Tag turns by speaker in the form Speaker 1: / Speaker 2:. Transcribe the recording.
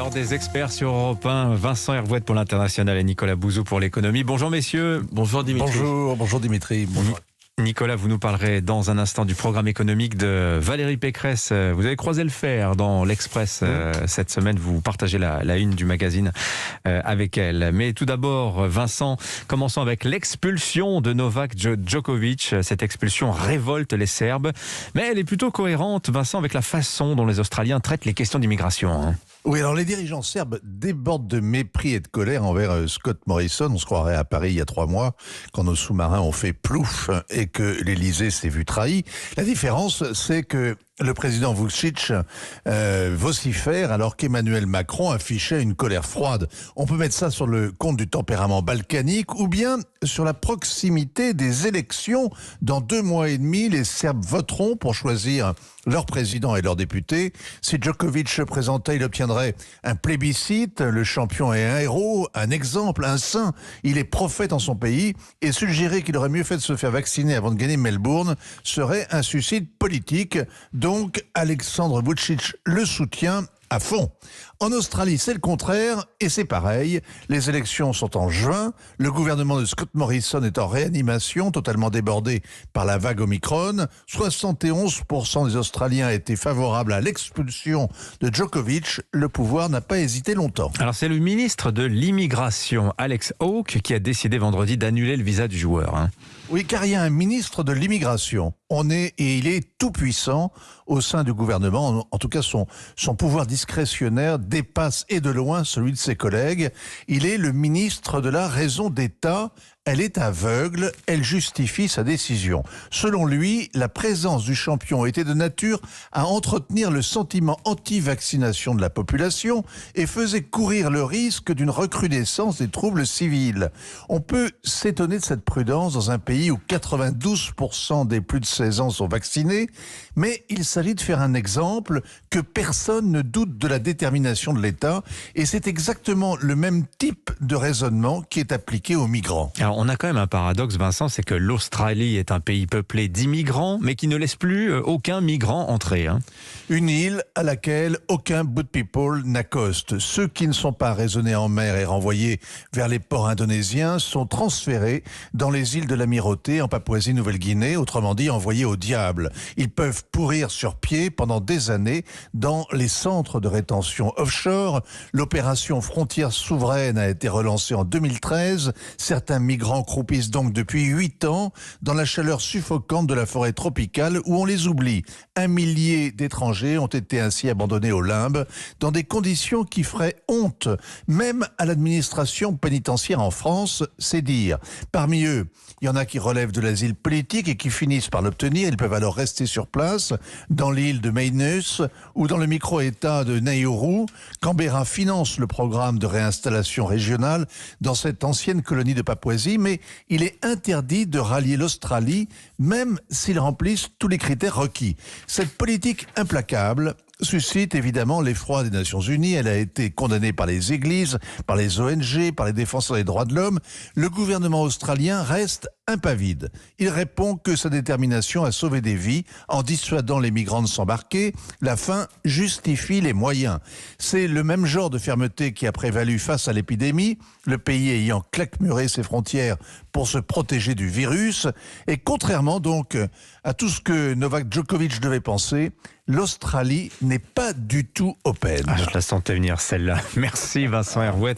Speaker 1: L'heure des experts sur Europe 1, Vincent Hervouette pour l'international et Nicolas Bouzou pour l'économie. Bonjour messieurs.
Speaker 2: Bonjour Dimitri.
Speaker 3: Bonjour Dimitri. Bonjour.
Speaker 1: Nicolas, vous nous parlerez dans un instant du programme économique de Valérie Pécresse. Vous avez croisé le fer dans l'Express cette semaine. Vous partagez la une du magazine avec elle. Mais tout d'abord, Vincent, commençons avec l'expulsion de Novak Djokovic. Cette expulsion révolte les Serbes. Mais elle est plutôt cohérente, Vincent, avec la façon dont les Australiens traitent les questions d'immigration.
Speaker 3: Oui, alors les dirigeants serbes débordent de mépris et de colère envers Scott Morrison. On se croirait à Paris il y a 3 mois, quand nos sous-marins ont fait plouf et que l'Élysée s'est vu trahi. La différence, c'est que le président Vučić vocifère alors qu'Emmanuel Macron affichait une colère froide. On peut mettre ça sur le compte du tempérament balkanique ou bien sur la proximité des élections. Dans 2 mois et demi, les Serbes voteront pour choisir leur président et leurs députés. Si Djokovic se présentait, il obtiendrait un plébiscite. Le champion est un héros, un exemple, un saint. Il est prophète en son pays et suggérer qu'il aurait mieux fait de se faire vacciner avant de gagner Melbourne serait un suicide politique. Donc, Alexandre Vučić le soutient à fond. En Australie, c'est le contraire et c'est pareil. Les élections sont en juin. Le gouvernement de Scott Morrison est en réanimation, totalement débordé par la vague Omicron. 71% des Australiens étaient favorables à l'expulsion de Djokovic. Le pouvoir n'a pas hésité longtemps.
Speaker 1: Alors, c'est le ministre de l'Immigration, Alex Hawke, qui a décidé vendredi d'annuler le visa du joueur.
Speaker 3: Oui, car il y a un ministre de l'immigration. Il est tout puissant au sein du gouvernement. En tout cas, son pouvoir discrétionnaire dépasse et de loin celui de ses collègues. Il est le ministre de la raison d'État. Elle est aveugle, elle justifie sa décision. Selon lui, la présence du champion était de nature à entretenir le sentiment anti-vaccination de la population et faisait courir le risque d'une recrudescence des troubles civils. On peut s'étonner de cette prudence dans un pays où 92% des plus de 16 ans sont vaccinés, mais il s'agit de faire un exemple que personne ne doute de la détermination de l'État et c'est exactement le même type de raisonnement qui est appliqué aux migrants.
Speaker 1: Alors, on a quand même un paradoxe, Vincent, c'est que l'Australie est un pays peuplé d'immigrants, mais qui ne laisse plus aucun migrant entrer.
Speaker 3: Une île à laquelle aucun boat people n'accoste. Ceux qui ne sont pas raisonnés en mer et renvoyés vers les ports indonésiens sont transférés dans les îles de l'Amirauté en Papouasie-Nouvelle-Guinée, autrement dit envoyés au diable. Ils peuvent pourrir sur pied pendant des années dans les centres de rétention offshore. L'opération Frontières souveraines a été relancée en 2013. Certains migrants croupissent donc depuis 8 ans dans la chaleur suffocante de la forêt tropicale où on les oublie. 1 millier d'étrangers ont été ainsi abandonnés au limbe dans des conditions qui feraient honte, même à l'administration pénitentiaire en France, c'est dire. Parmi eux, il y en a qui relèvent de l'asile politique et qui finissent par l'obtenir. Ils peuvent alors rester sur place dans l'île de Mainus ou dans le micro-État de Nauru. Canberra finance le programme de réinstallation régionale dans cette ancienne colonie de Papouasie, mais il est interdit de rallier l'Australie, même s'ils remplissent tous les critères requis. Cette politique implacable suscite évidemment l'effroi des Nations Unies. Elle a été condamnée par les églises, par les ONG, par les défenseurs des droits de l'homme. Le gouvernement australien reste impavide. Il répond que sa détermination à sauver des vies en dissuadant les migrants de s'embarquer, la fin justifie les moyens. C'est le même genre de fermeté qui a prévalu face à l'épidémie, le pays ayant claquemuré ses frontières pour se protéger du virus. Et contrairement donc à tout ce que Novak Djokovic devait penser, l'Australie n'est pas du tout open.
Speaker 1: Je la sentais venir celle-là. Merci Vincent Hervouette.